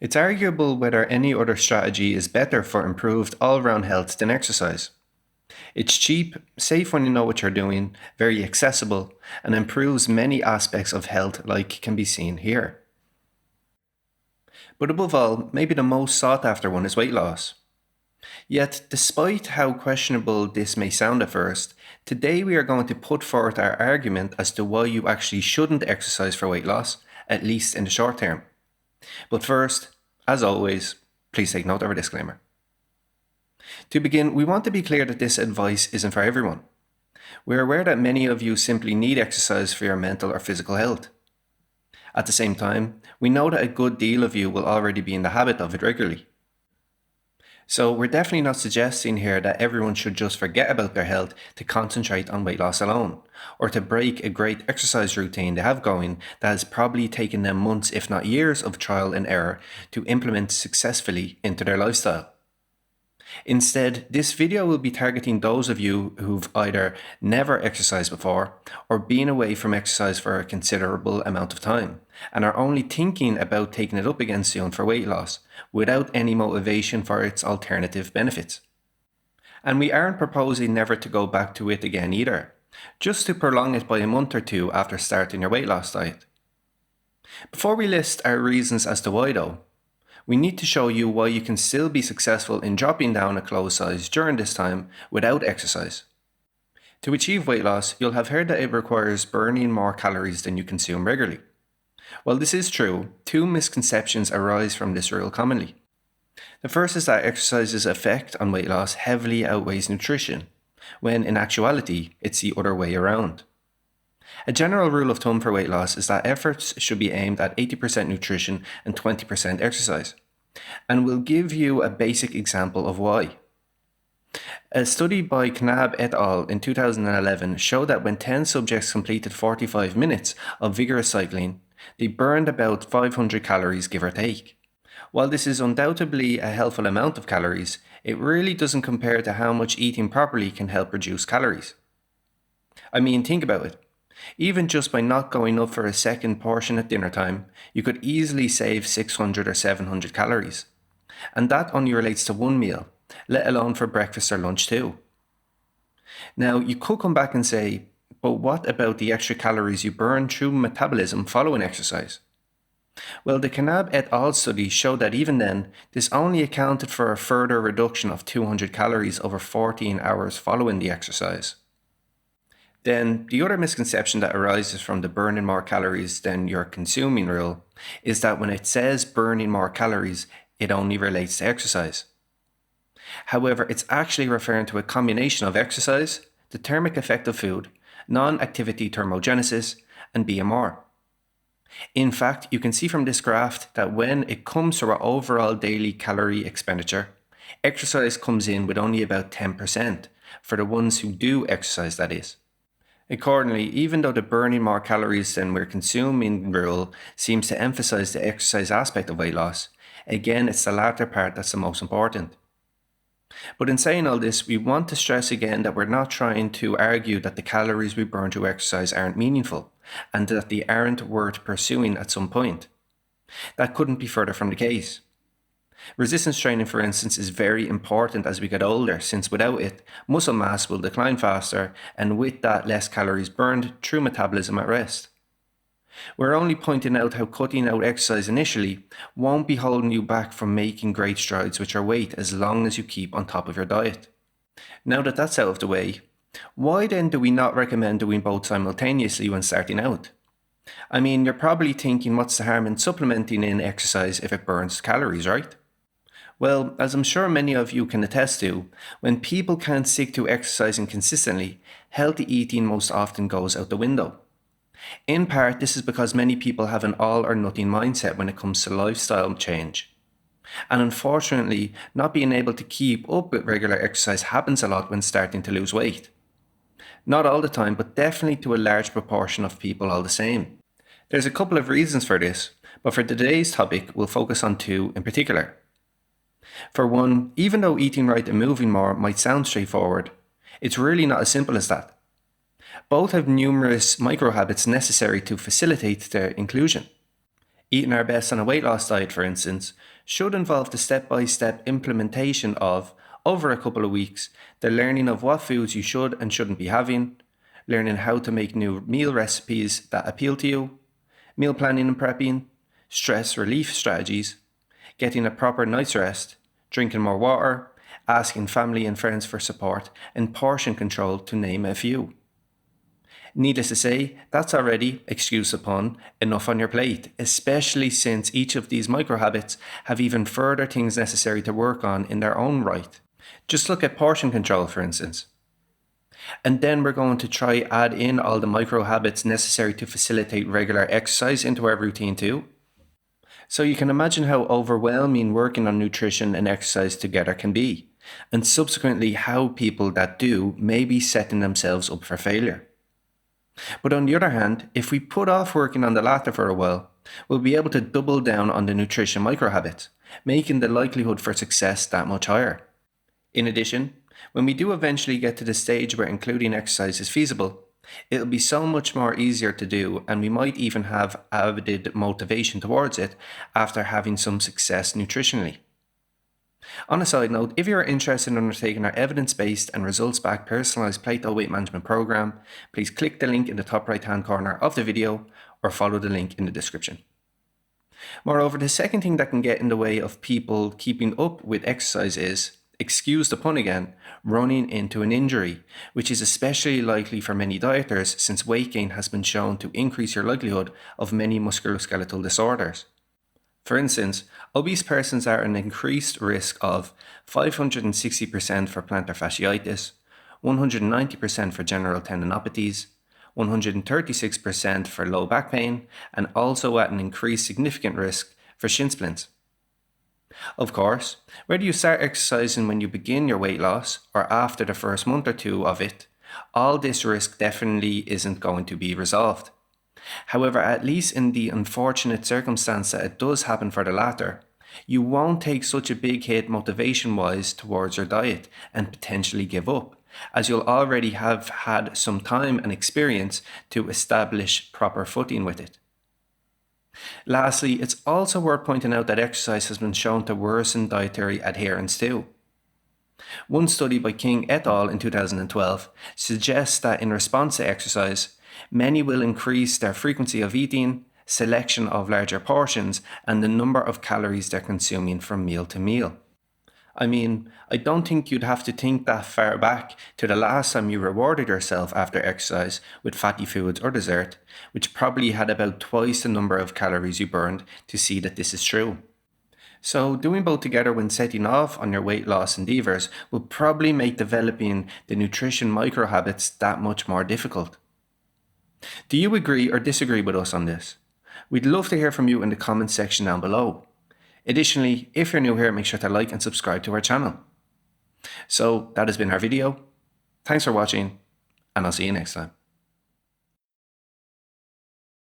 It's arguable whether any other strategy is better for improved all round health than exercise. It's cheap, safe when you know what you're doing, very accessible, and improves many aspects of health, like can be seen here. But above all, maybe the most sought after one is weight loss. Yet, despite how questionable this may sound at first, today we are going to put forth our argument as to why you actually shouldn't exercise for weight loss, at least in the short term. But first, as always, please take note of our disclaimer. To begin, we want to be clear that this advice isn't for everyone. We're aware that many of you simply need exercise for your mental or physical health. At the same time, we know that a good deal of you will already be in the habit of it regularly. So we're definitely not suggesting here that everyone should just forget about their health to concentrate on weight loss alone, or to break a great exercise routine they have going that has probably taken them months if not years of trial and error to implement successfully into their lifestyle. Instead, this video will be targeting those of you who've either never exercised before or been away from exercise for a considerable amount of time and are only thinking about taking it up again soon for weight loss without any motivation for its alternative benefits. And we aren't proposing never to go back to it again either, just to prolong it by a month or two after starting your weight loss diet. Before we list our reasons as to why though, we need to show you why you can still be successful in dropping down a clothes size during this time without exercise. To achieve weight loss, you'll have heard that it requires burning more calories than you consume regularly. While this is true, two misconceptions arise from this rule commonly. The first is that exercise's effect on weight loss heavily outweighs nutrition, when in actuality, it's the other way around. A general rule of thumb for weight loss is that efforts should be aimed at 80% nutrition and 20% exercise. And we'll give you a basic example of why. A study by Knab et al. In 2011 showed that when 10 subjects completed 45 minutes of vigorous cycling, they burned about 500 calories, give or take. While this is undoubtedly a helpful amount of calories, it really doesn't compare to how much eating properly can help reduce calories. I mean, think about it. Even just by not going up for a second portion at dinner time, you could easily save 600 or 700 calories. And that only relates to one meal, let alone for breakfast or lunch too. Now, you could come back and say, but what about the extra calories you burn through metabolism following exercise? Well, the Knab et al. Study showed that even then, this only accounted for a further reduction of 200 calories over 14 hours following the exercise. Then, the other misconception that arises from the burning more calories than you're consuming rule is that when it says burning more calories, it only relates to exercise. However, it's actually referring to a combination of exercise, the thermic effect of food, non-activity thermogenesis, and BMR. In fact, you can see from this graph that when it comes to our overall daily calorie expenditure, exercise comes in with only about 10%, for the ones who do exercise, that is. Accordingly, even though the burning more calories than we're consuming rule seems to emphasize the exercise aspect of weight loss, again it's the latter part that's the most important. But in saying all this, we want to stress again that we're not trying to argue that the calories we burn through exercise aren't meaningful, and that they aren't worth pursuing at some point. That couldn't be further from the case. Resistance training, for instance, is very important as we get older, since without it, muscle mass will decline faster, and with that, less calories burned through metabolism at rest. We're only pointing out how cutting out exercise initially won't be holding you back from making great strides with your weight as long as you keep on top of your diet. Now that that's out of the way, why then do we not recommend doing both simultaneously when starting out? I mean, you're probably thinking, what's the harm in supplementing in exercise if it burns calories, right? Well, as I'm sure many of you can attest to, when people can't stick to exercising consistently, healthy eating most often goes out the window. In part, this is because many people have an all or nothing mindset when it comes to lifestyle change. And unfortunately, not being able to keep up with regular exercise happens a lot when starting to lose weight. Not all the time, but definitely to a large proportion of people all the same. There's a couple of reasons for this, but for today's topic, we'll focus on two in particular. For one, even though eating right and moving more might sound straightforward, it's really not as simple as that. Both have numerous micro habits necessary to facilitate their inclusion. Eating our best on a weight loss diet, for instance, should involve the step-by-step implementation of, over a couple of weeks, the learning of what foods you should and shouldn't be having, learning how to make new meal recipes that appeal to you, meal planning and prepping, stress relief strategies, getting a proper night's rest, drinking more water, asking family and friends for support, and portion control, to name a few. Needless to say, that's already, excuse the pun, enough on your plate, especially since each of these micro habits have even further things necessary to work on in their own right. Just look at portion control, for instance. And then we're going to try add in all the micro habits necessary to facilitate regular exercise into our routine too. So you can imagine how overwhelming working on nutrition and exercise together can be, and subsequently how people that do may be setting themselves up for failure. But on the other hand, if we put off working on the latter for a while, we'll be able to double down on the nutrition micro habits, making the likelihood for success that much higher. In addition, when we do eventually get to the stage where including exercise is feasible, it'll be so much more easier to do, and we might even have added motivation towards it after having some success nutritionally. On a side note, if you are interested in undertaking our evidence-based and results-backed personalised Plato weight management program, please click the link in the top right-hand corner of the video or follow the link in the description. Moreover, the second thing that can get in the way of people keeping up with exercise is, excuse the pun again, running into an injury, which is especially likely for many dieters since weight gain has been shown to increase your likelihood of many musculoskeletal disorders. For instance, obese persons are at an increased risk of 560% for plantar fasciitis, 190% for general tendinopathies, 136% for low back pain, and also at an increased significant risk for shin splints. Of course, whether you start exercising when you begin your weight loss or after the first month or two of it, all this risk definitely isn't going to be resolved. However, at least in the unfortunate circumstance that it does happen for the latter, you won't take such a big hit motivation-wise towards your diet and potentially give up, as you'll already have had some time and experience to establish proper footing with it. Lastly, it's also worth pointing out that exercise has been shown to worsen dietary adherence too. One study by King et al. In 2012 suggests that in response to exercise, many will increase their frequency of eating, selection of larger portions, and the number of calories they're consuming from meal to meal. I mean, I don't think you'd have to think that far back to the last time you rewarded yourself after exercise with fatty foods or dessert, which probably had about twice the number of calories you burned, to see that this is true. So doing both together when setting off on your weight loss endeavours will probably make developing the nutrition micro habits that much more difficult. Do you agree or disagree with us on this? We'd love to hear from you in the comments section down below. Additionally, if you're new here, make sure to like and subscribe to our channel. So that has been our video. Thanks for watching, and I'll see you next time.